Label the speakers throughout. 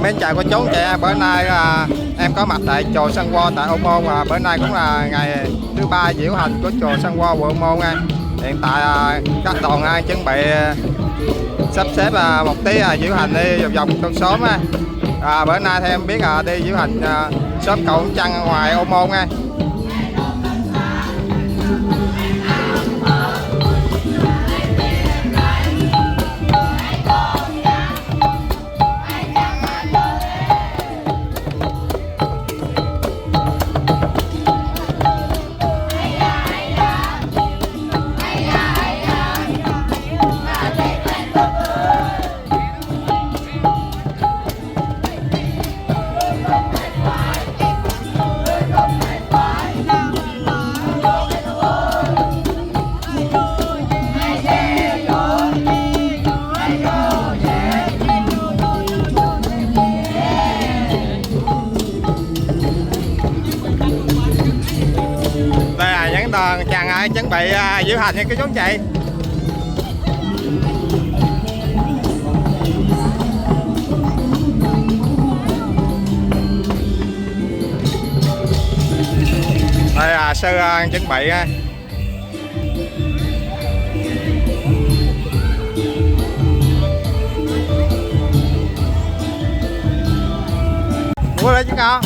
Speaker 1: Mến chào cô chú chị em, bữa nay em có mặt tại chùa Sơn Quo tại Ô Môn, và bữa nay cũng là ngày thứ ba diễu hành của chùa Sơn Quo quận Ô Môn nha. Hiện tại các đoàn đang chuẩn bị sắp xếp một tí diễu hành đi vòng vòng con xóm á. Bữa nay theo em biết đi diễu hành xóm Cầu Trăng ngoài Ô Môn nha. Đoàn chàng ai chuẩn bị diễu hành nha các chú chị. Đây sư chuẩn bị mua lên chứ con.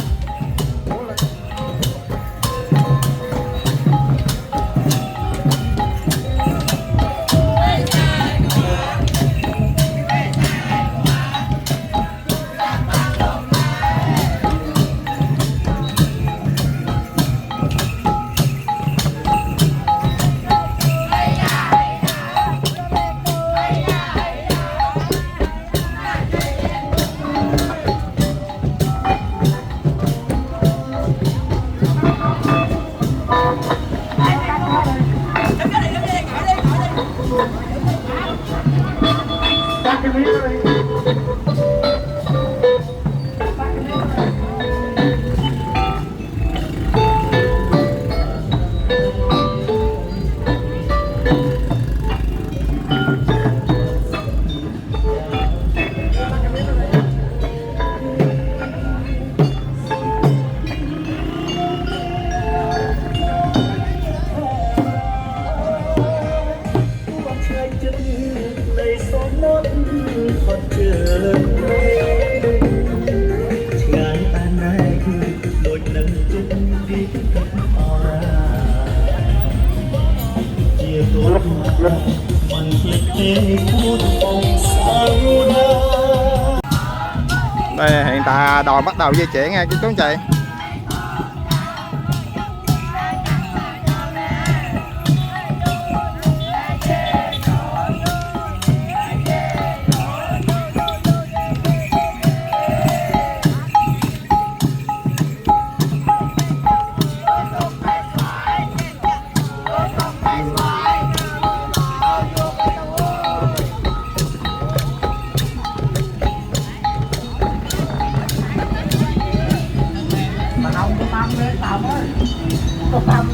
Speaker 1: Đây hiện tại đoàn bắt đầu di chuyển nha các chú chị.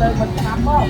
Speaker 2: Lên mình nằm không?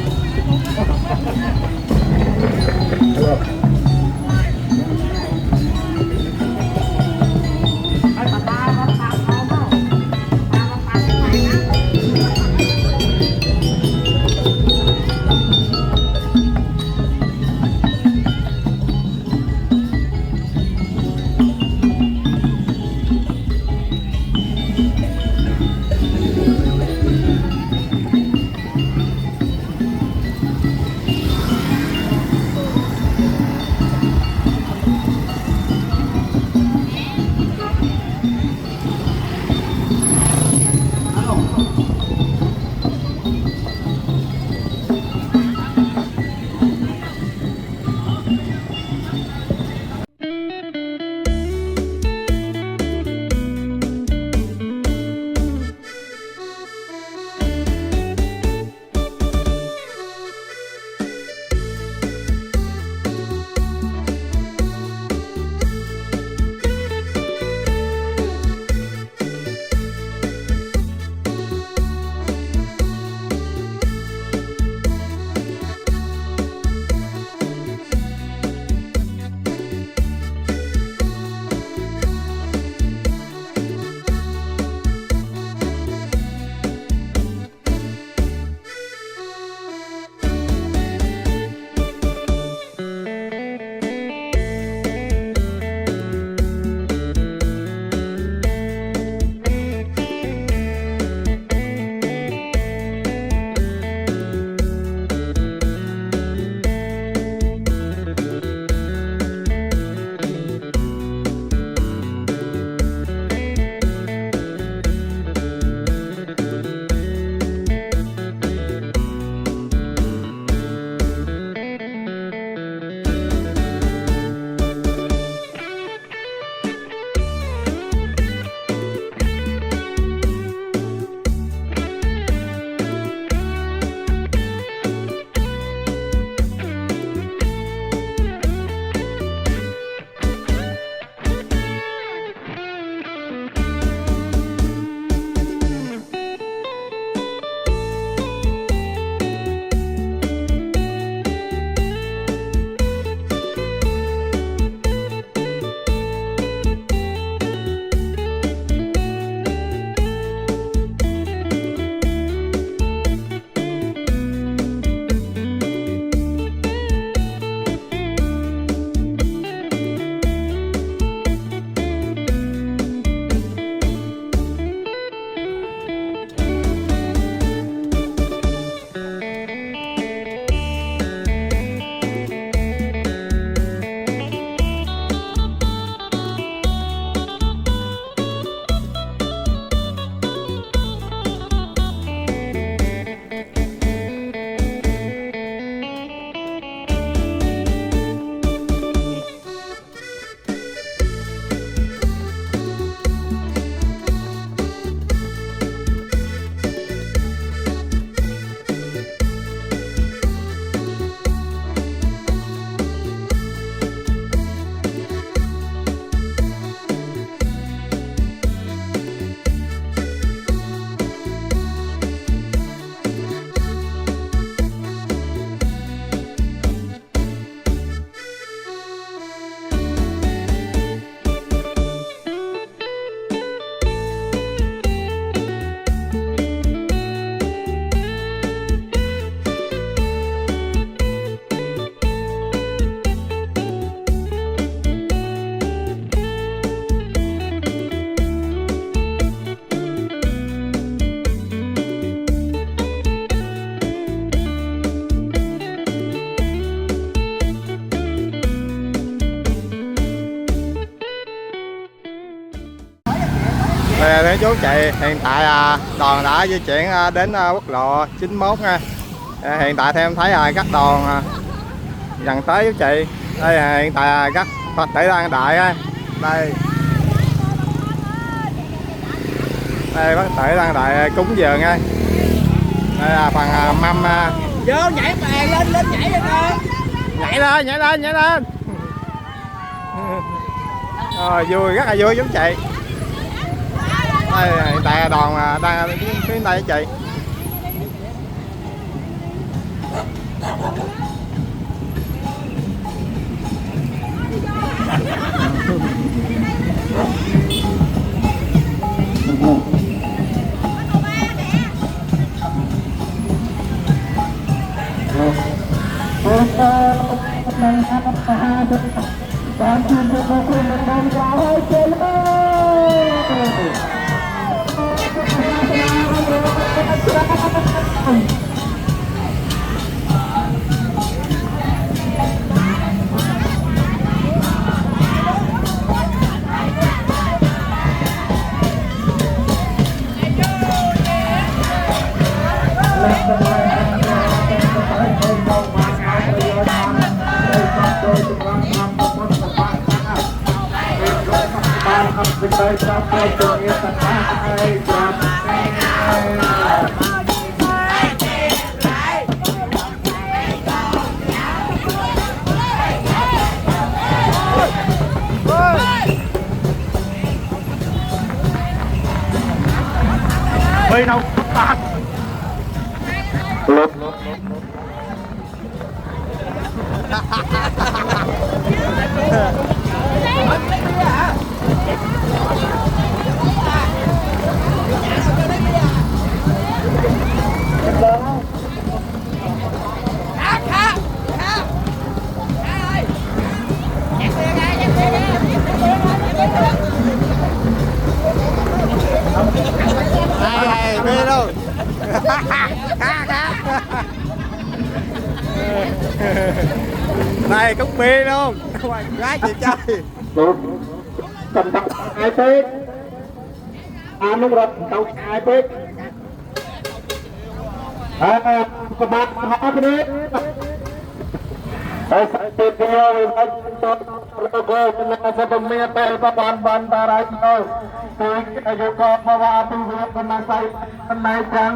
Speaker 1: Nè thưa chú chị, hiện tại đoàn đã di chuyển đến quốc lộ 91 nha. Hiện tại theo em thấy các đoàn gần tới chú chị. Đây hiện tại các Phật tử đang đợi đây. Đây Phật tử đang đợi cúng dường nha. Đây là phần mâm.
Speaker 2: Vô nhảy bàn lên nhảy lên con.
Speaker 1: Nhảy lên. Vui, rất là vui chú chị. Đây hiện tại đoàn đang phía đây chú chị.
Speaker 2: Bên đâu tạt lột
Speaker 1: Đây bê luôn. Đây cúng bia luôn. Gái chị chơi.
Speaker 2: cầm tặng ai phết nông rập tàu ai phết các bạn họ cái đấy saya tinggal logo dengan sebelumnya pan tarai noi saya juga bawa api kena saya kenaikan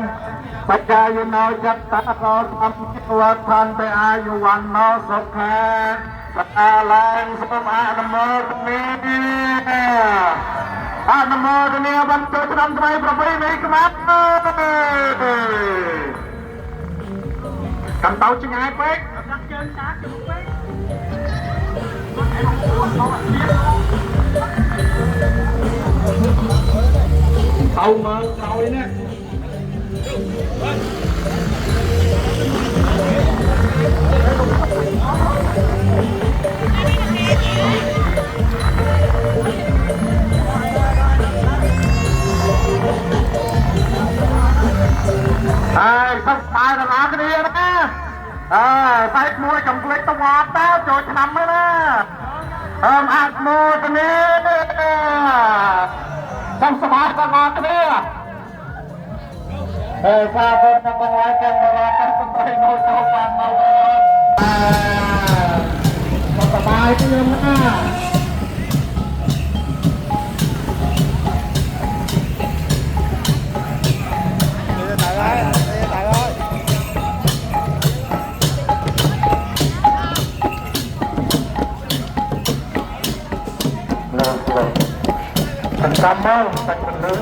Speaker 2: percaya noi jatah kau sampai pe ayu wano sokha lain semua nomor ini bantu teman-teman berapa ini kemana cần tàu chừng ai phết tàu mà tàu đi nè sắp tay là làm cái đi nè tay mua cầm lấy tao ngọt tao rồi nằm ấy nè ạt mua cái này xong sắp tao ngọt cái này sao bên nó có ai kèm vào cái sắp tay nồi tao bằng màu sắp tay cái này nè thành tâm không? Thành phần nữ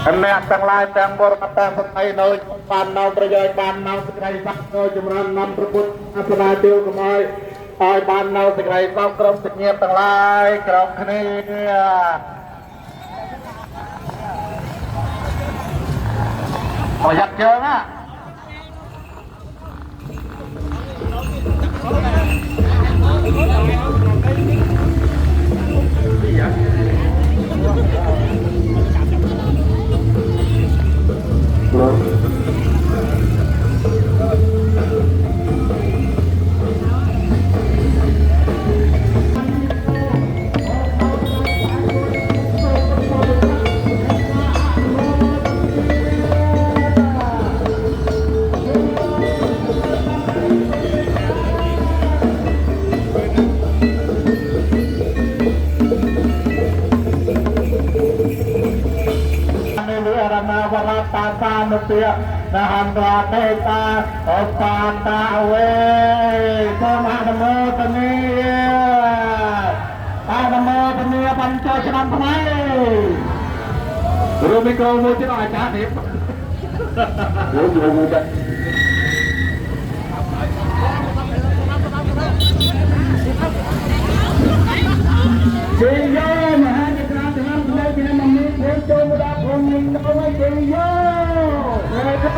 Speaker 2: anh mẹ tăng lai tăng bor tăng tay nơi bàn nào bây giờ bàn nào sẽ gây sắc nơi chùm răn năm trục bút áp tiêu của mọi ai bàn nào sẽ gây sắc trong sự nghiệp tăng lai trong cái này họ giặt trơn á นุเตียนาหันราเตตาอปาตาเวสมาธโมตเนียตาธโมตเนียปัญจชนะทำไมรู้ไม่โกงมือที่เราอาจารย์เนี่ยรู้อยู่มือจะเจียมหาจักรพรรดิเลยเป็นมันมีเพื่อนโจมดาพงยิงเอาไว้เจียเลยก็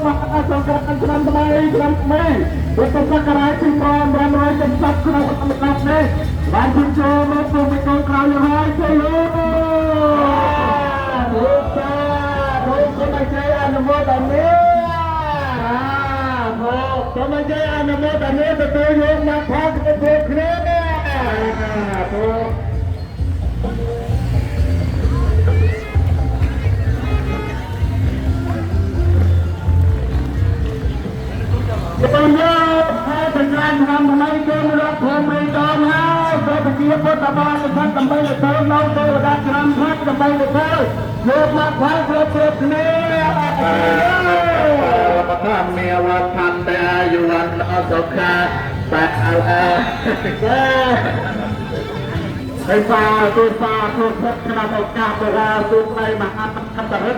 Speaker 2: มหาสงครามชนะทำไมชนะไม่เป็นตัวสักการะที่กองบรรลุจนสักเราทำกันเลยบ้านคุณโจมาปลุกเป็นกองข่าวยังไงเจียลูกจ้าลูกคนไม่ใช่อนุโมทนาทำไมใจอนุโมทนาแต่ตัวโยมมาพักเป็นตัวเครียดเนี่ยตอนนี้ให้เป็นการทำทำไมเกินรับผมไม่ต้องแล้วโดยปฏิบัติบาลท่านทำไมเลยเติมเราโดยดัชรันท่านทำไมเลยเติมโยกมาพักเพื่อเพื่อเนี่ยประทับเมียวันทันแต่อยู่วันอสกาแต่อะไรไอ้ฟ้าตัวฟ้าตัวพบขนาดอากาศตัวราตัวไรมหาคันตรึก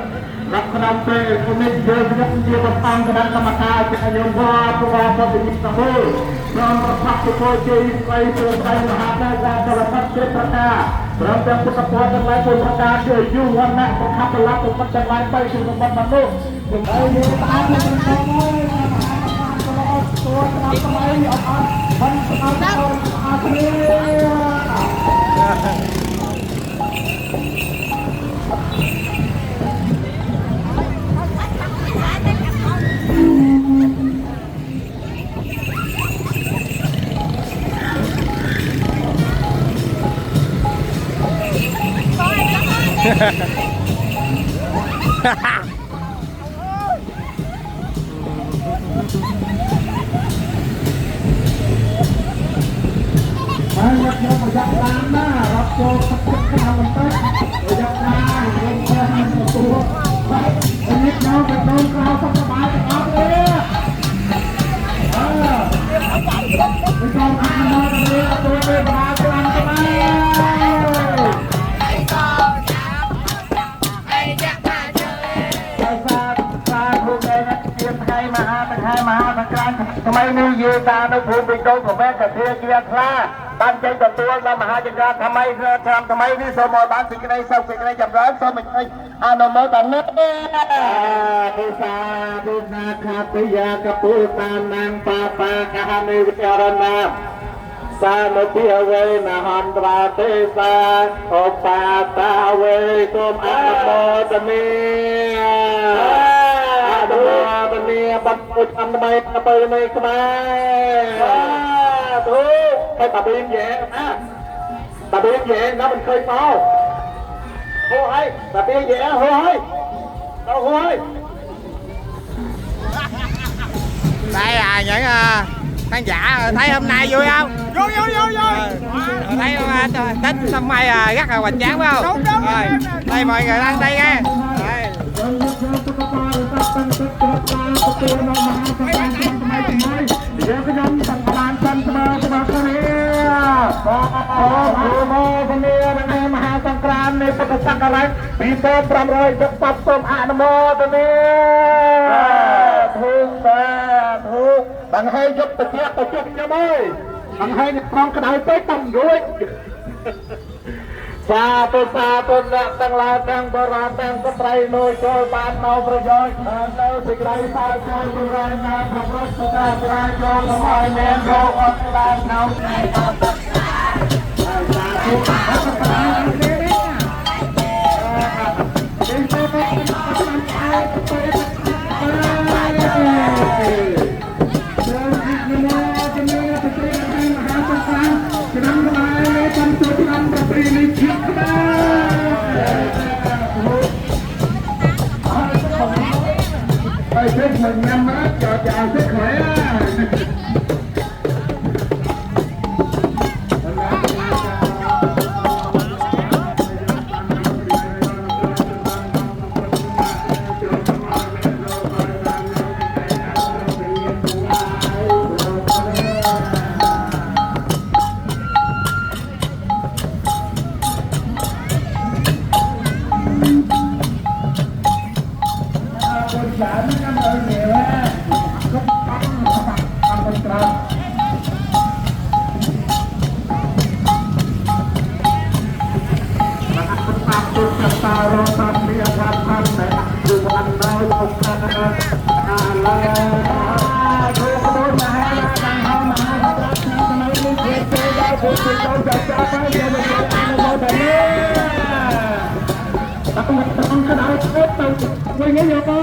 Speaker 2: รับขนาดเป็นคนนี้เยอะที่เดียวกับตังคณะกรรมการจะยมว่าตัวปฏิบัติสมุทรพร้อมประพักตัวเจริญไปตัวไรมหาได้การตลอดเจ็ดประการพร้อมจะพุทธพจน์หลายตัวประการเชื่อยุ่งวันนั้นประคับรับตัวมันจะไล่ไปสู่สมบัติมนุษย์ไอ้เนี่ยตามมันเป็นตัวทำไมเอามันเอาอาเซียรับโยมยักษ์ล้านหน้ารับโยมสักขนาดมันเต้ยักษ์ล้านลงแค่ให้ตัวอันนี้น้องกับน้องเราต้องสบายกันเอาเลยไม่ต้องอ่านมากันเลยตัวเป็นบาปกันกันไหมทำไมนี่ยืนตาในภูมิโดนของแม่กับเทียเกียร์คลาตั้งใจจับตัวเรามหาจักรทำไมเธอทำไมนี่สมอบ้านสิ่งใดเศร้าสิ่งใดจำร้อนสมัยอนุโมทนาทุสาทุนาคาปิยากปูตานังปาปากานิวิจารณาสานุเทียเวนะหันตราเตสาโอปาตาเวสมอนุโมทนาตัวนี้บัตรประจำทำไมเปิดไม่ขึ้นมาถูกให้ตัดเบียงแย่นะตัดเบียงแย่นะมันเคยเฝ้าโอ้ยตัดเบียงแย่โอ้ยเอาโอ้ย
Speaker 1: đây là những khán giả thấy hôm nay vui không? Vui thấy không? Tết năm nay rất là hoành tráng phải không? Rồi, đây mọi người đang đây nghe. Bằng hai giúp tự nhiên tổ chức cho môi bằng hai con cái đại tới tầm rồi xa tôi tăng la tăng bờ ra tăng có trai nôi cho ban nâu rồi nâu xịt đây sao cho tôi ra na không có sao ra cho nó mỏi nén rồi ở ban nâu mình năm á cho chào sức khỏe
Speaker 2: ពុទ្ធចូលចាប់ចាប់ហើយយកមកអនុមោទនាអត់ต้องកណ្ដាលទៅវិញយកទៅ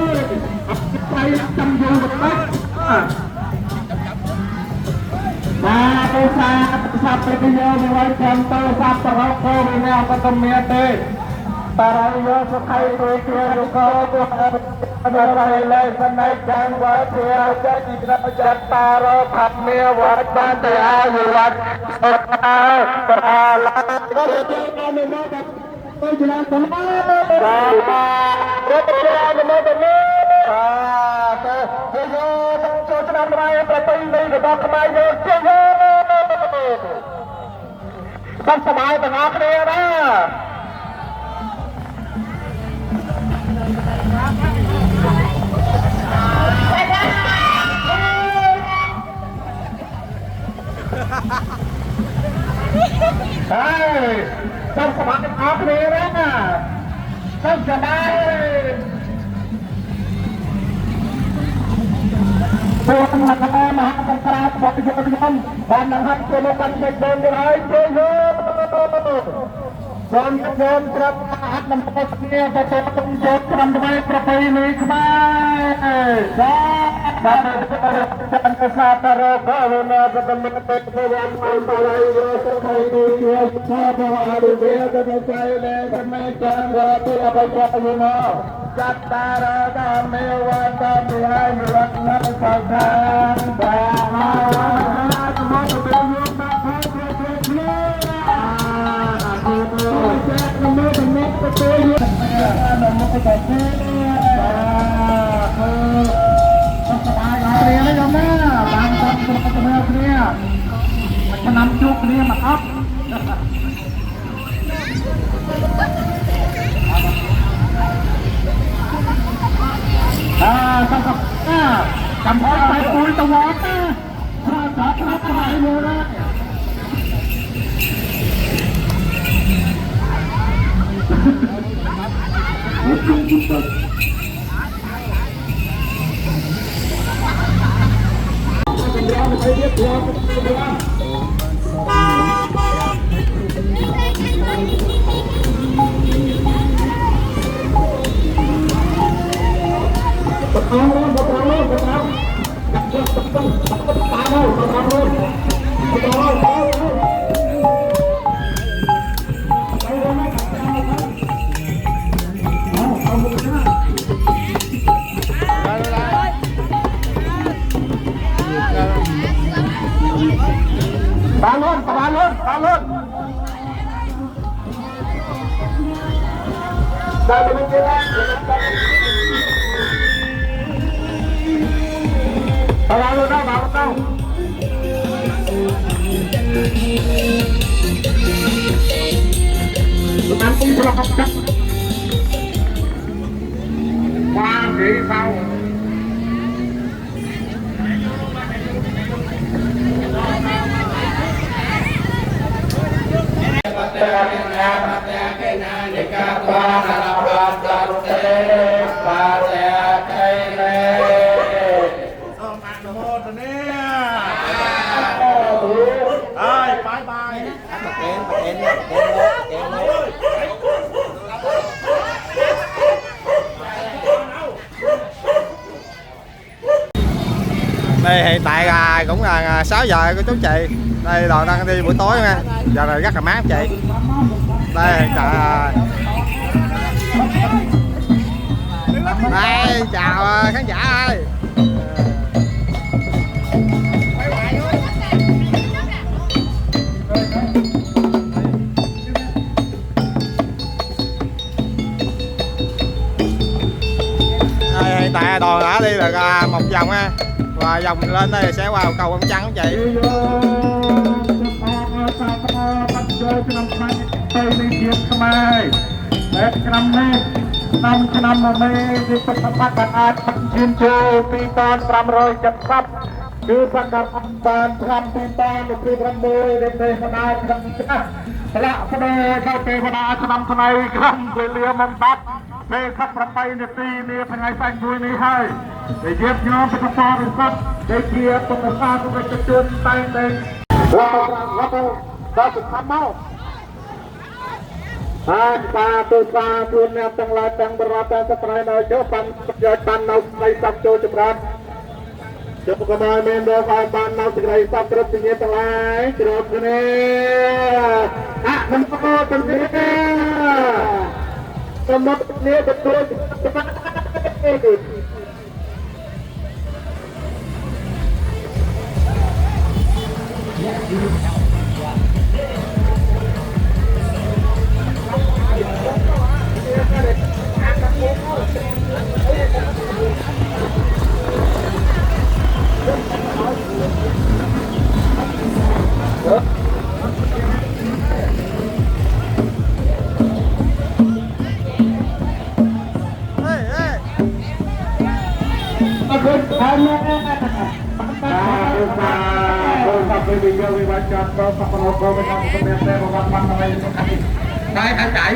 Speaker 2: ไปចាំយូរទៅបាទទៅសាប់ទៅយកមកចាំទៅសាប់ទៅរកទៅវិញអត់ទៅមានទេតារាយសុខៃទៅជារុកោទៅអរហើយលេសណៃចាំវត្តជាចិត្តទីក្រចតារផាត់មេវត្តបានទៅអាយវត្តអត់ប្រាឡាទៅអនុមោទនាទៅច្រើនទៅបាទទៅច្រើនទៅទៅទៅចូលឆ្នាំរ៉ៃប្រពៃណីរបស់ខ្មែរយើងជិះសុខសប្បាយទាំងអស់គ្នាណាហើយសុខសប្បាយទាំងអស់គ្នាណាសុខសប្បាយពួកមហាមហាសង្គ្រាមរបស់យុវជនបានបង្ហាត់ពីលោកកាន់តែដូនទៅហើយជឿសូមខ្ញុំក្រាបហាត់នំពុទ្ធគ្នាទៅទៅចូលក្រុមថ្មីប្រពៃណីខ្មែរចាបាទចាំទៅសាទរកោណាបតមិតទៅវិញមកបាយយកទៅឲ្យទៅជាសាបអរិយទៅទៅស្អីលែកម្មាចារវត្តអបជយមកจัตตารดามิวัตติให้รัตนสังฆังบามาวัตนาสมุทเตยุตตะภะเทเทเนอาโตจักนโมตเมตตะยุตนโมตตะเทบาสบายเรียนแล้วนะบางคนสุขภาพเนี่ยมันนำจุกเนี่ยมาครับจำพอไปปุยตะวันนะถ้าจับรับไปเลยนะBangun. Dah berjalan. Bangun dah. Menampung perokok. Wah, di sau.
Speaker 1: Đây hiện tại là cũng là 6 giờ của chú chị. Đây đoàn đang đi buổi tối nha. Giờ là rất là mát chị. Đây hiện tại đây chào khán giả ơi. Đây, hiện tại đoàn đã đi được một vòng ha. Và dòng lên đây sẽ qua cầu Ông Trăng chị. Về khắpประไปในปีนี้เป็นไงแต่งด้วยนี่ให้ได้เย็บย้อมเป็นฟองเป็นซับได้เกียร์ตรงกลางตรงกระจุนแต่งเด็กเรา
Speaker 2: ដល់សុខមកហើយបាទទូសាជួនអ្នកទាំងឡាយទាំងបរិបទទាំងស្ត្រីនៅចូលបានប្រយោជន៍បាននៅនៃសពចូលចម្រើនជប់ក៏មកមានដល់ឲ្យបាននៅសេចក្តីសពគ្រប់ជាទាំងឡាយជ្រាបគ្នាអនុមោទនាសម្រាប់គ្នាទទួលច្បាប់វិវត្តចាត់ក៏បកណោក៏មិនបានសម្រាប់តែរបស់បានអ្វីទៅដែរហើយដៃ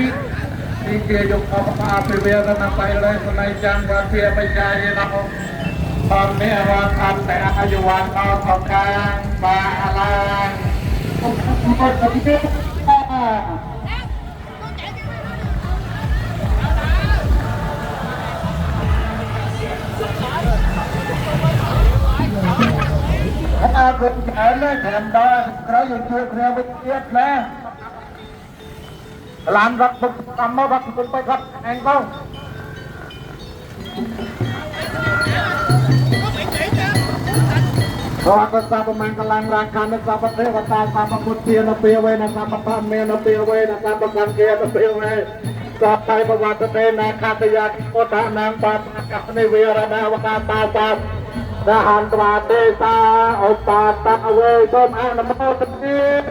Speaker 2: ទីជាយកអបអភិវេរណាបៃលើស្នៃចាំវត្តជាបញ្ញាយណោបាននេះរដ្ឋអន្តរអាយុវ័នអបកាបាអាឡាអត់ទៅទេអើគុំច្រើនណាស់តាមដល់ក្រោយយើងជួយគ្នាវិញទៀតណាឡានរត់ពុកតាមមករត់ពុកទៅគាត់អញបងគាត់ក៏សាប់ប្រមាណកលាំងរាខានសាប់ទេក៏តាសាប់ពុទ្ធជានៅពេលវេណាសាប់បបមាននៅពេលវេណាសាប់ប្រកាន់គេនៅពេលវេសាប់តែប្រវត្តិទេណាខាតយាពុទ្ធនាមបាបកនិវេរណាវកាតាសាប់đã hoàn toàn đề xa ông bà ta về tôm ăn nằm mơ tình yêu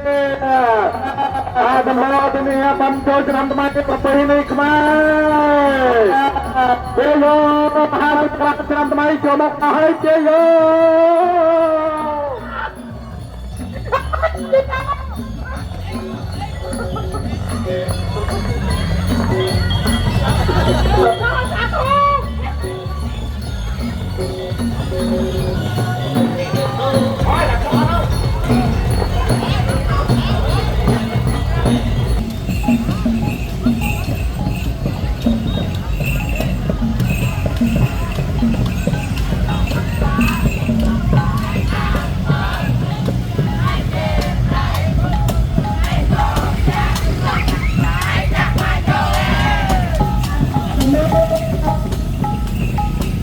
Speaker 2: nằm mơ tình yêu bấm trôi cho năm mai cái cà phê này không ai bây giờ hai mươi cho năm mai cho một hai chơi vô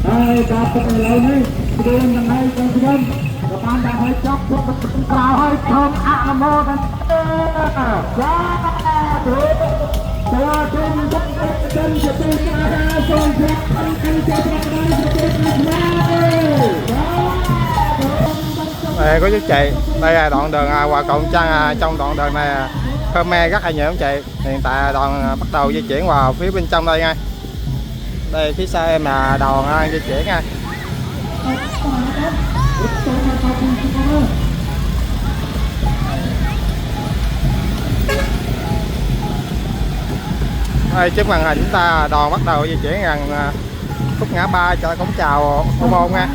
Speaker 2: Hãy subscribe cho kênh Ghiền Mì Gõ để không bỏ
Speaker 1: Đây có chú chị, đây là đoạn đường qua cầu Trăng. Trong đoạn đường này Khmer rất là nhiều anh chị. Hiện tại đoàn bắt đầu di chuyển vào phía bên trong đây nha. Đây phía sau em là đoàn di chuyển nha. Đây, trước màn hình chúng ta đoàn bắt đầu di chuyển gần khúc ngã ba cho cổng chào Ô Môn nha.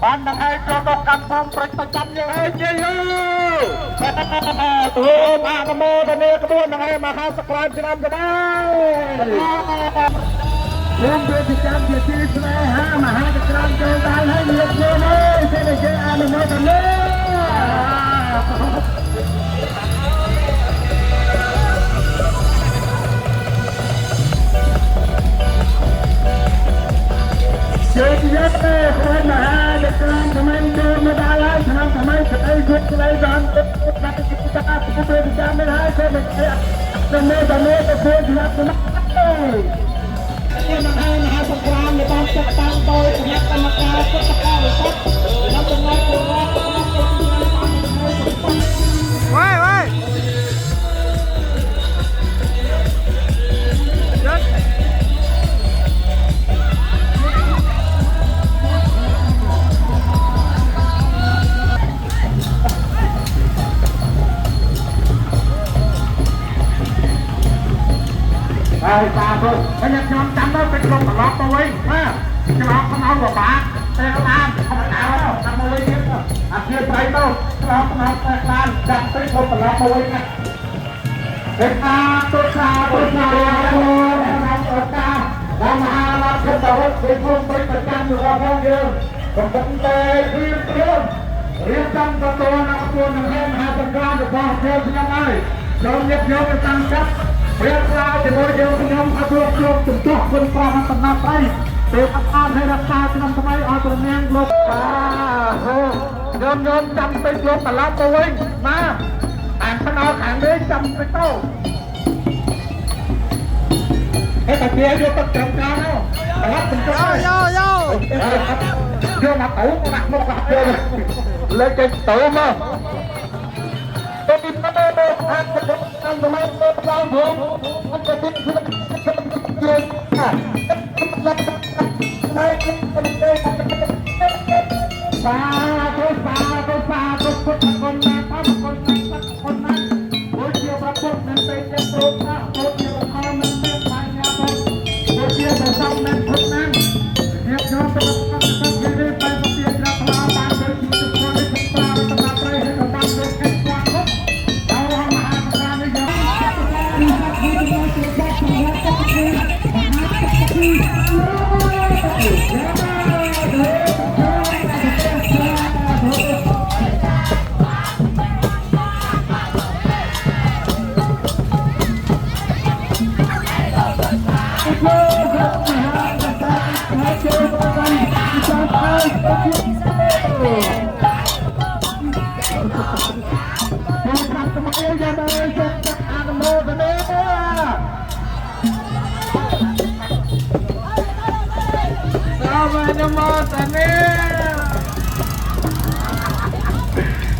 Speaker 2: Bạn đang hay cho đọc căn phongประจำยังไงเยอะตัวมาขโมยตอนนี้ขบวนยังไงมาข้าวสกรานจะนำจะได้เรื่องเพื่อที่จะเกิดที่สุดเลยฮะมาหาสกรานเจอได้ให้เรียบร้อยเลยเสด็จเจ้าอนุโมทนาเจ้าที่จะคนมาหาเด็กน้องทำไมเดินไม่ได้เลยทำไมจะได้ยุดเลยตอนนักกิจกรรมผู้บริจาคไม่ได้เสด็จเจ้าตอนนี้จะพูดถึงอะไรเนี่ยมาหาสงครามในการจัดตั้งโดยคณะกรรมการจัดการเลยครับแล้วจะมาตรวจสอบ
Speaker 1: Quay
Speaker 2: สาธุพยายามจำได้เป็นลมตลอดตัวเองนะจะลองขนเอาหัวปากแต่ก็ตามธรรมดาแล้วจำเอาไว้เนี่ยอาเซียนไทยโต้ลองขนเอาแต่ลานจำเป็นลมตลอดตัวเองนะเด็กอาตุชาตุชาโอ้เราเกิดตาเรามาเราเกิดแต่ว่าเป็นคนเป็นประจำอยู่กับเราเยอะผมเตะทีมเดียวเรียนจำตัวนักตัวหนึ่งให้มหาสังการจะบอกเพื่อนยังไงเราเย็บเย็บไปตั้งจับเรียกเราจะโดยเดียวพยายามเอาตัวโยกจุดจ่อคนปลามันตั้งนาไปเด็กอาให้รักษาจะนำทำไมเอาตัวเนียงลบโยนจำไปลบแต่ละตัวเองมาอ่านขนาดอ่านเลยจำไปโต้ไอ้ตะเกียบโยนตั้งจำกันเนาะแต่ว่าเป็นตัวโยมาตู้หนักมากเลยจะตู้มาตัวนี้มันไม่ได้ทำจะทำทำไมไม่ทำผมมันจะดิ้นขึ้นเยอะสาธุสาธุสาธุพุทธคนนะพระคนนั้นคนนั้นโอ้ยเกี่ยวกับพวกนั้นไปจะโตนะโอ้ยเกี่ยวกับเขานั้นเป็นไปนะผมโอ้ยเกี่ยวกับเขานั้นคนนั้นเกี่ยวกับเขานั้นคนนั้นไปเปลี่ยนราคาตามเดิมที่จะควรได้ศึกษาและตามไปให้เราตามเดิมแค่ความรู้เรามหาประการนี้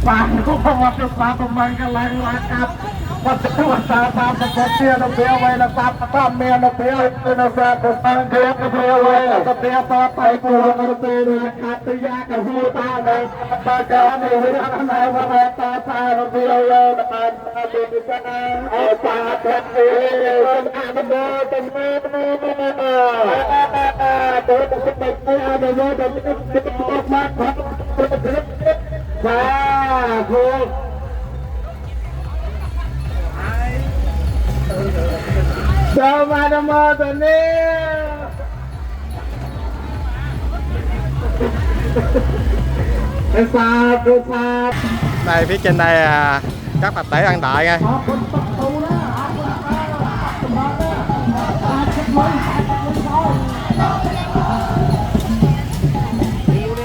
Speaker 2: ปากเขาบอกว่าเป็นปากประมาณกันหลายล้านครับว่าจะพูดตาตามประกอบเตี้ยเราเตี้ยไว้แล้วตามตามเมียเราเตี้ยเป็นเราแซ่บเป็นเตี้ยก็เตี้ยไว้ก็เตี้ยต่อไปกูเราเตี้ยเลยขาดตัวยากับหูตาเลยตาเจ้าในเรื่องไหนว่าเราตาตาเราเตี้ยเลยตาตาเป็นกันเอาตาเป็นเตี้ยตาเป็นเตี้ยเป็นเตี้ยตัวจะเป็นเตี้ยเดี๋ยวจะเป็นออกมาครับสาธุสวัสดีมาตอนนี้สาธุสาธุ
Speaker 1: Đây phía trên đây các Phật tử ăn đại ngay.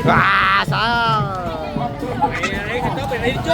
Speaker 1: Wow, sao?
Speaker 3: Đi trước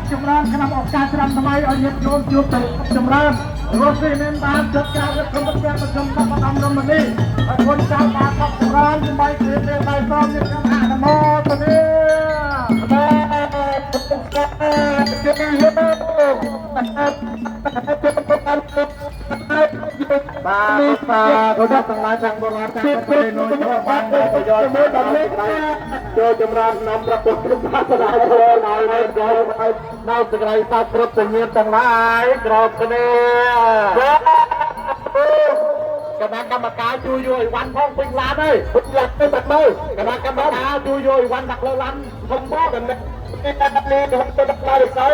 Speaker 3: Jamran kenapa okat ram samai ayat nom jub Jamran rosi nentan jatkan kemudian berjumpa pada ini kon jam masak Jamran samai kete mai som ni kan ada mo tadi udah pengajar berwarna seperti nonton bangga tujuan Joe Jamran 600 rupiah saudara Nào từ ngày ta cướp tự nhiên tầng lại cướp cái này các bạn cầm cá chui vô quanh phong pin lá đây pin lật cái bật đây các bạn cầm cá chui vô quanh đặt lơ lăn không có cần cái ta đặt lên không có đặt lại được sao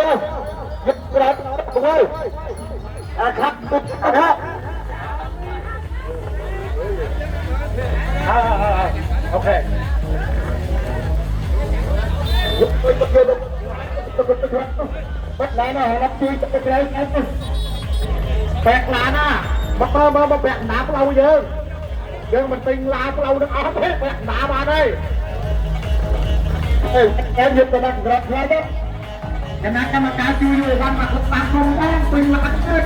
Speaker 3: giúp cái đó cùng ơi khắc đó ok bắt lá nó lắp chui cho cái đấy bẹt lá nè mà bẹt đá có lâu chưa nhưng mình tinh lá có lâu được áo thế bẹt đá vào đây em giúp tôi đang rất lớn đó cái này cái mà cá chui vô văn mà không bán không đó tôi là ăn hết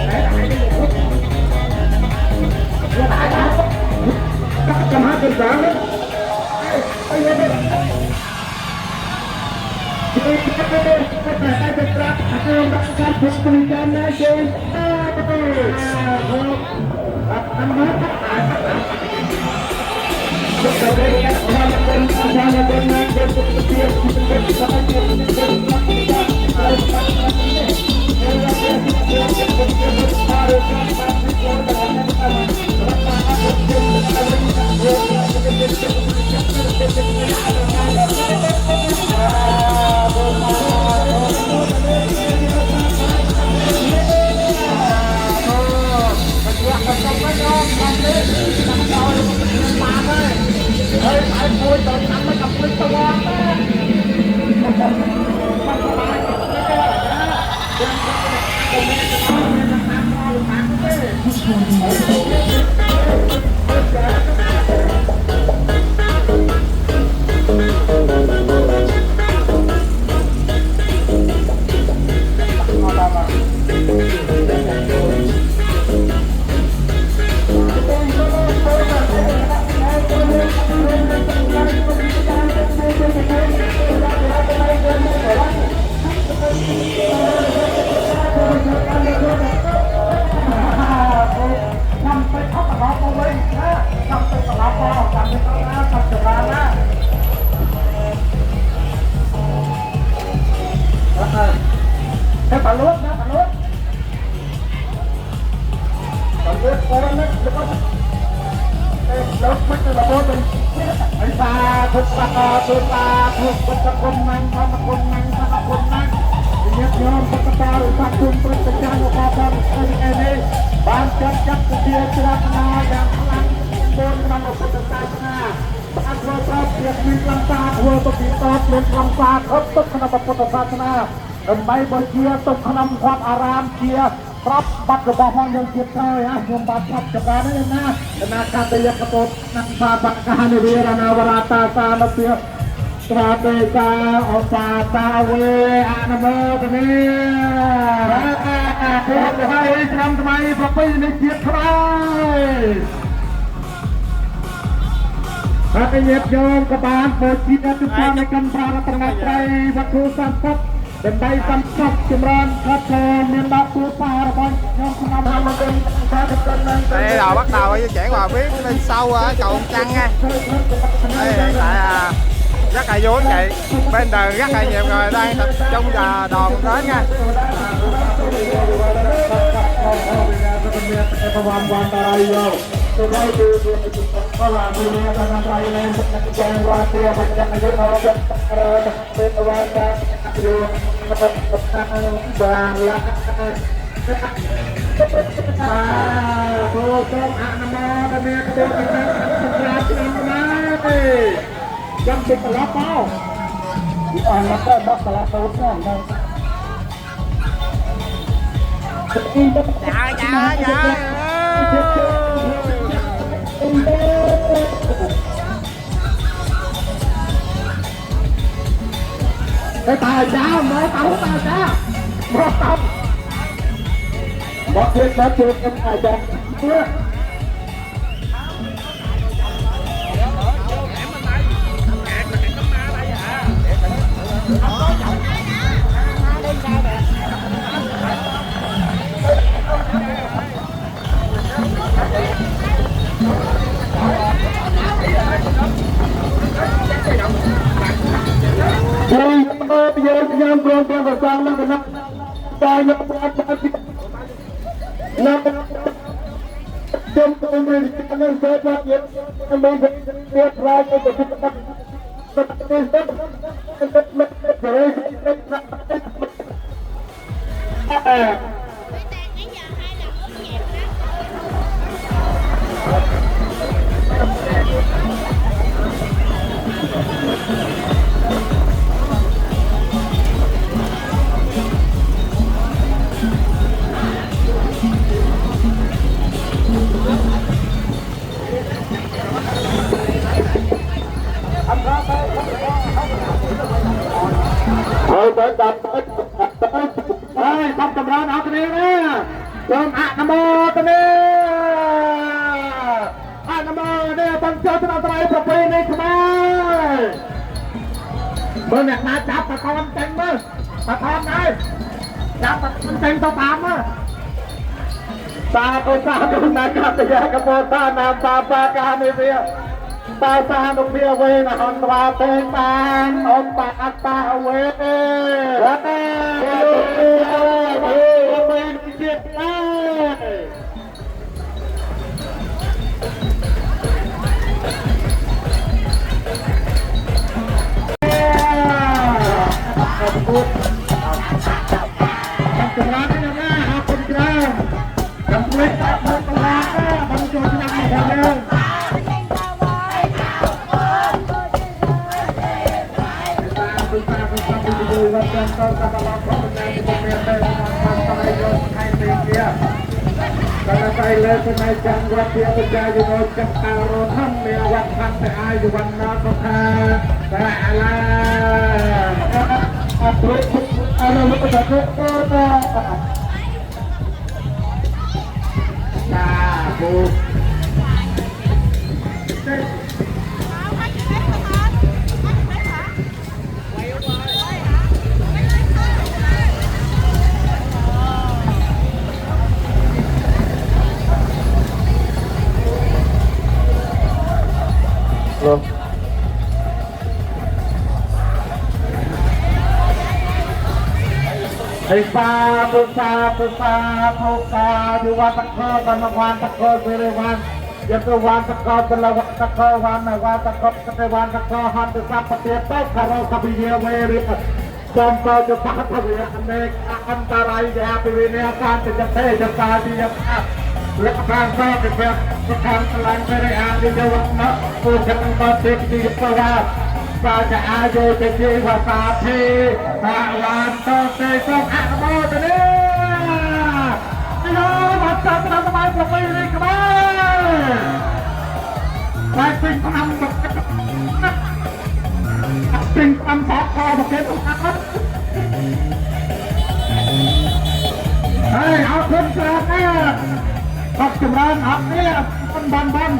Speaker 3: đấy là cái gì đó đại đó các trăm hát đơn giản đấyដើម្បីបើជាទុកក្នុងវត្តអារាមជាប្រាប់បាត់របស់ផងយើងទៀតហើយខ្ញុំបាទប្រាប់ចការនេះណាគណៈកាតយកតោនឹងបាបកានិវិរណវរតាសានពាស្រាទេកាអសាតាវេអនុមោទនីព្រះហើយឆ្នាំថ្មីប្រពៃណីជាតិថ្មីហើយញាតិញោមក៏បានបូជាទុកក្នុងកម្មប្រារព្ធថ្ងៃវត្ថុសម្បត្តិដើម្បីសំពត់ចម្រើនខុសមានដល់គូសាររបស់ខ្ញុំក្នុងហាមមកវិញតែទៅនឹង
Speaker 1: đây là bắt đầu chuyển vào phía bên sau ở cầu Trăng nha. Đây hiện tại rất là vui vậy, bên đời rất là nhiều người đang tập trung và đòn đến nha.
Speaker 3: Yang kita lapau, maka bakal lapau semua. Cái tài sao mới tao tài sao, mới tao, bỏ chuyện đó chuyện em tài sao, bây giờ nhau con vào sang nó nó ta nhập nó trong công việc nó sẽ phát hiện mình biết ra cái cái thôi tới tập tới ơi không cầm ra nào cái này nè chôm nằm mơ cái này nằm mơ nè tăng chơi cho nó tay tập đi này các bạn bữa nhạc na chắp ta con tranh mơ ta con đây chắp ta con tranh tao tám á ta con ta con na chắp ta cái bộ ta nam ta ba ca này kia ta sa nụ bia về là hòn ba tên ta ông ta về Karena saya kenaikan berapa terjadi dengan taruhan mewah sampai ayu warna kota Ta'ala ada betul kota Tabu Di watakko kanawan takko berewan yaitu wan takko belawak takko wan takko ketewan takko hantu sapati tau karo kabiya weri contoh cepat kabiya anek antara ya pilih akan terjadi jadi yang lepas kebiak sekarang selain beri adi jawab nak bukan batik di bawah pada ajo jadi wasati kawan tosok akbo tadi ayo masa teman-teman sampai ini kembali baik pam soko begitu kan hei akun silakan Pak Jemran haknya ban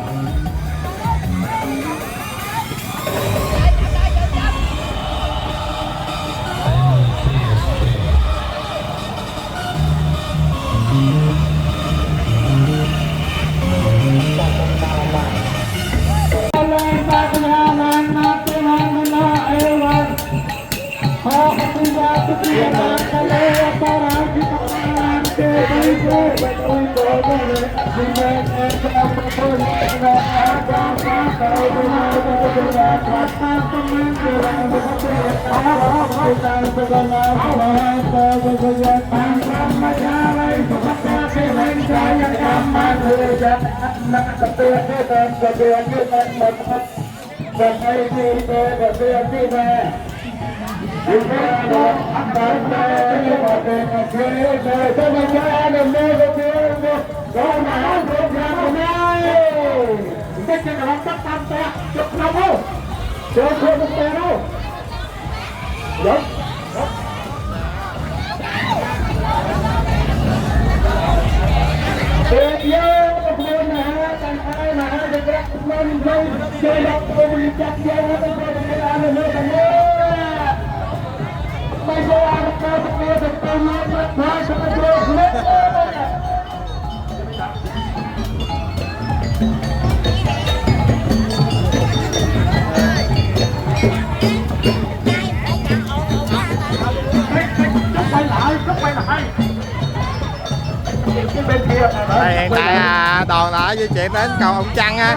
Speaker 1: hiện tại đoàn đã di chuyển đến cầu Ông Trăng á.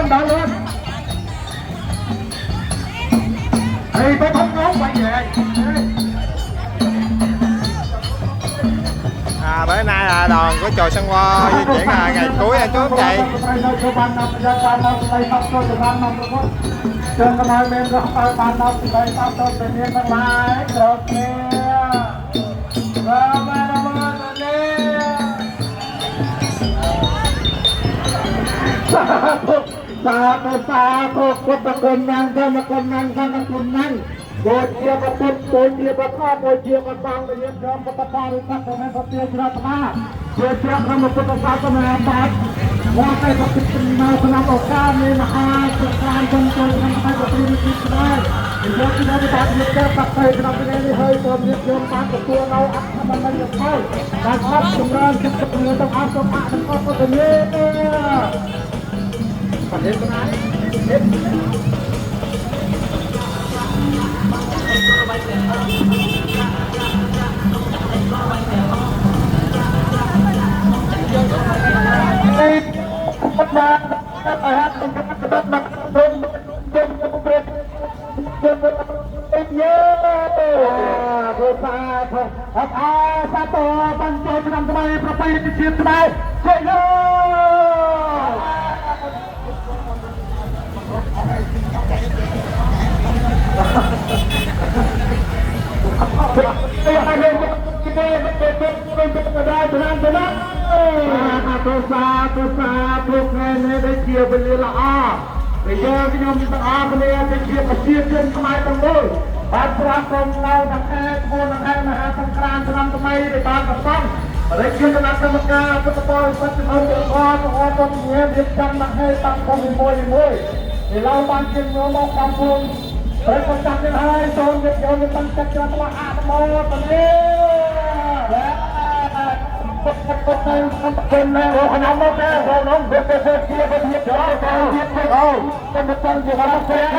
Speaker 3: Đá luôn thì tôi không ngóng quay về
Speaker 1: bữa nay là đoàn của chùa Săn Vo di chuyển ngày cuối anh chú anh chị.
Speaker 3: Trường cái nói mình có phải bàn đọc thì phải pháp tốt tự nhiên bằng lái được kia và mà nó mơ lên sa thuộc của tất cả năng cho mà con năng cho nó con năng bồi chia một chút bồi chia một kho bồi chia một bang để nhận cho một tập đoàn các cái này có tiền ra mà bồi chia không một tập đoàn có mà bắtว่าใครก็ติดมาสนับสนุนในมหาสงครามจนจนทำให้ประเทศนี้ได้เรื่องที่เราได้ตัดเงินแก้ปักไปเราไปได้เฮ้ยตัวเงินโยนมากับตัวเราอัดมันไม่ยอมเข้าการทับสงครามจะเงินต้องอาสมะต้องเอาตัวนี้ประเทศไหนมาไปฮะเป็นการมาเป็นเยอะผู้ชายสาตัวปัญจทำทำไมประเพณีเชียร์ทำไมเชียร์เยตัวสาทุกแง่เนี่ยได้เชียร์ไปเลยละอ่ะไปเยอะที่ยมตั้งอาไปเลยได้เชียร์มาเชียร์จนทำไมตั้งเลยบ้านพระกรมเราตั้งแค่โคนตั้งแค่มหาสงครามทำไมได้บ้านกับฟังได้เชียร์คณะกรรมการฟุตบอลปัจจุบันองค์กรต้นเงี้ยเรียกจำมาให้ตั้งคนมวยที่เราบ้านเชียงเมืองมองความภูมิประชาชนจะให้โซนเด็กเยาวตั้งใจจะตลาดอาตมาตอนนี้เป็นแม่ของน้องแม่ของน้องเด็กเด็กเชียร์เป็นเด็กเยาวเป็นเด็กตั้งใจมาเชียร์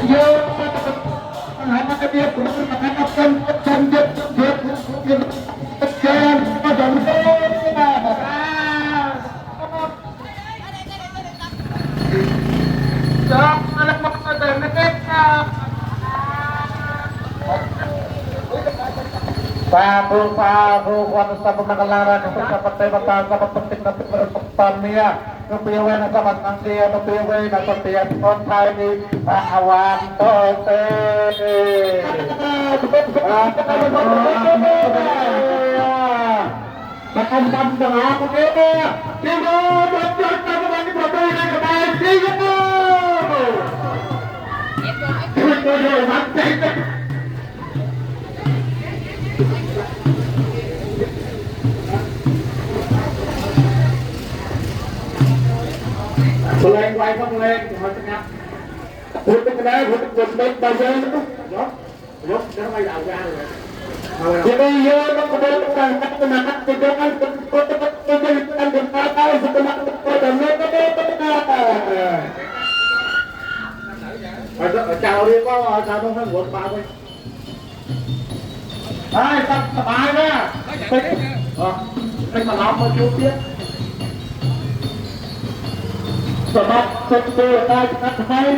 Speaker 3: เยอะหามาเบียบคุณมาทำกันจนเจ็บเจ็บเจ็บเจ็บก็จนเจ็บจับอะไรมาเดินเด็กPapu sapu nakalara kasi sa patay mata sa papatik na pinagpapal niya Nupiwe na sa matangsiya, nupiwe na sa tiyan on tayo ni Awan Tote Bahkan tam tengah oke Tigo jod teman di protein yang kembali Tigo Boleh quay không lên hỏi tengah hút cái đấy hút bao giờ nữa Dốt nó quay đầu ra rồi jadi ya kemudian kemenangan tindakan kemudian berkata setelah dan chào đi có chào đông hơn một ba thôi đây sắp bài nha mình mà làm một chút biết sebab sesuatu kita hai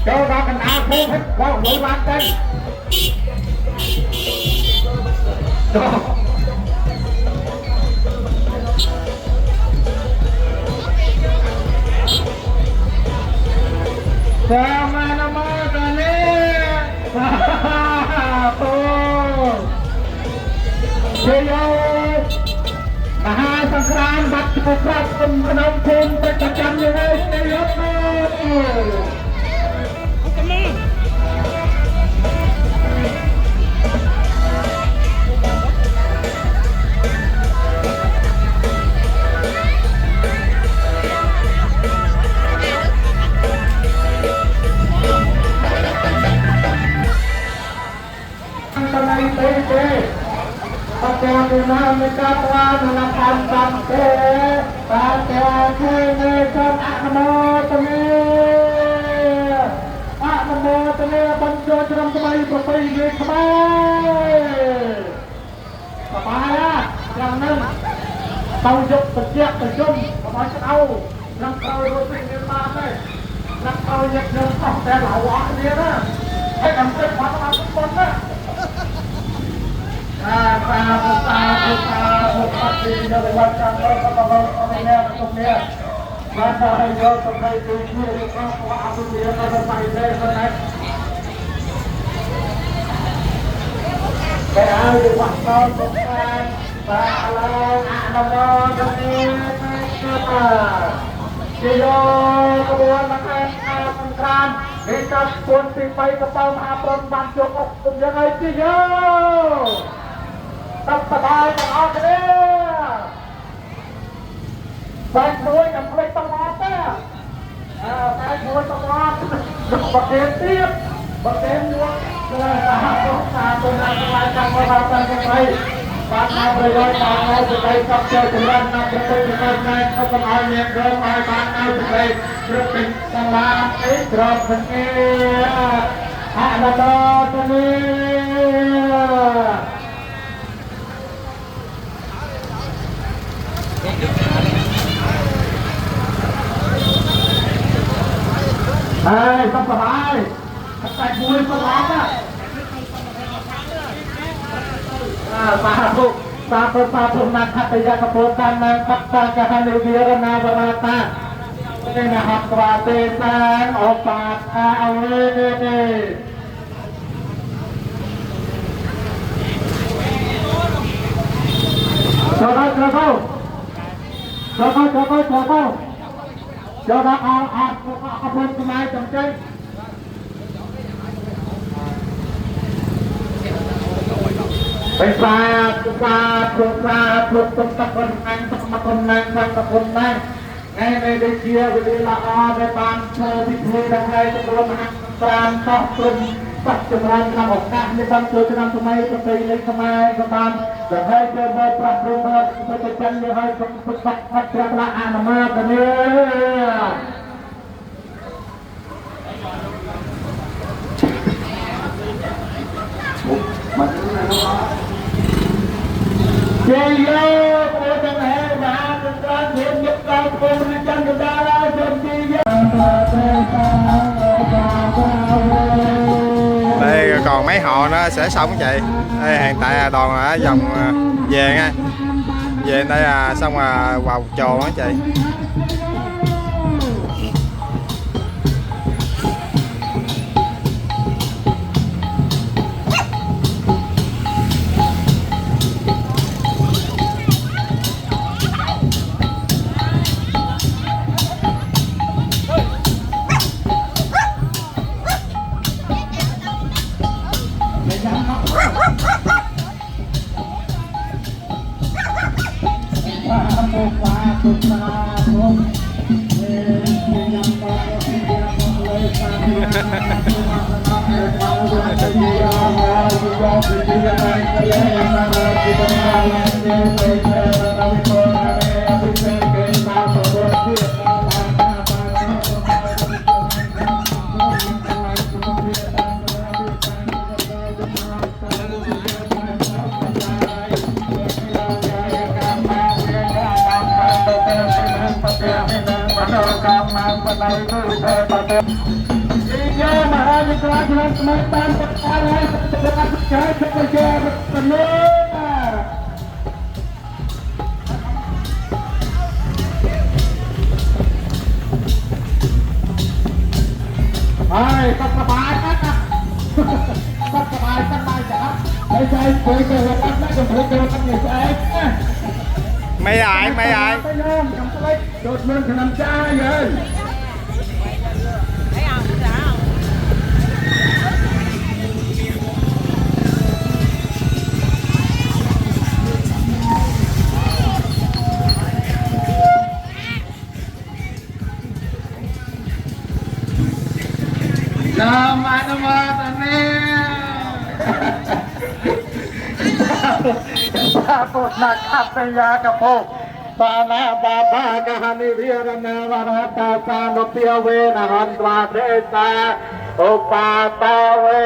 Speaker 3: cho ra cần áo khô hết có mũi bắn tên Sama-sama kali Siyo Mahasangkran Batu Prat Penampun Percacam Yang Siyo Dinamika telah menekan sampai pada kini banjo jeram kembali berpergi kembali Kepala yang enam Taujub bersiap berjum Kemasin au Yang kau rutin di mana Yang kau yang nyempah dan lawak dia lah Kampai mata-mata pun lah Dekat pun pipai kepal maapron banjok oktum jangan tiyo Terpetai dengan dia Baik duit yang boleh termata Baik duit termata Berkentip Berkentip Satu nak melawatan yang baik Bangga berjaya bangga sebaik Sabda Tuhan nak berkembang naik Kepengaruh yang bermai bangga sebaik Berkembang sama Drop menir Ada tenir Hei, sắp sắp Tại vui sắp lắm á Satu nak kaya keputan ng fakta kahalibiran na barata Pinahapwatesan opat awin Coba Coba apapun kemarin cengceng Besar Ini dia bila ada bangsa di bidang lain sebelum berantah belum Pasukan okah ni bangsa dengan semai terpilih semai keban dan hai coba prakrama berjalan di hai tempat kerajaan nama dunia Jaya kodang hai bahagian hidup kita pemerintahan negara jadi
Speaker 1: Đây còn mấy họ nó sẽ xong chị. Đây hiện tại đoàn ở vòng về nha. về đây xong vào trò á chị. Mấy ai
Speaker 3: nak apa ya kapok Bana baba kahani virana varata sanupya ve nahandva desa upata ve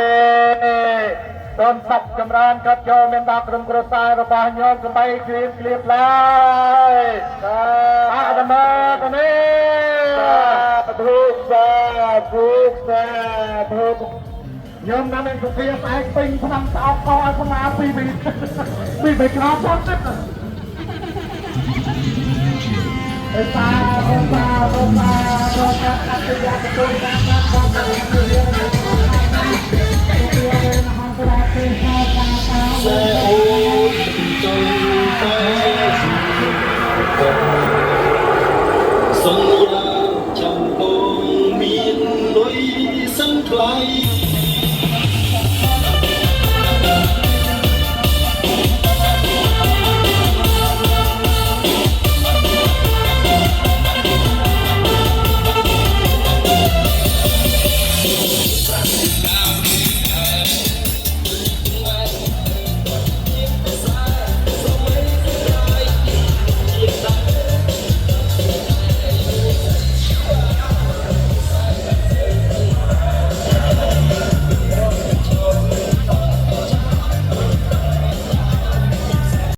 Speaker 3: ต้นสับจำรานกัดโยมเป็นดากรุมกระสายระบายโยมสบายคลีบคลีบเลยอาดมาตอนนี้ทุกสาทุกโยมนั่นเองสุขีสายปิงพนังสาวคอยพมาปีไปกราบพ้นนิดตาอัตยาประตูน้ำ
Speaker 4: sông ra chẳng bóng miền núi sân clay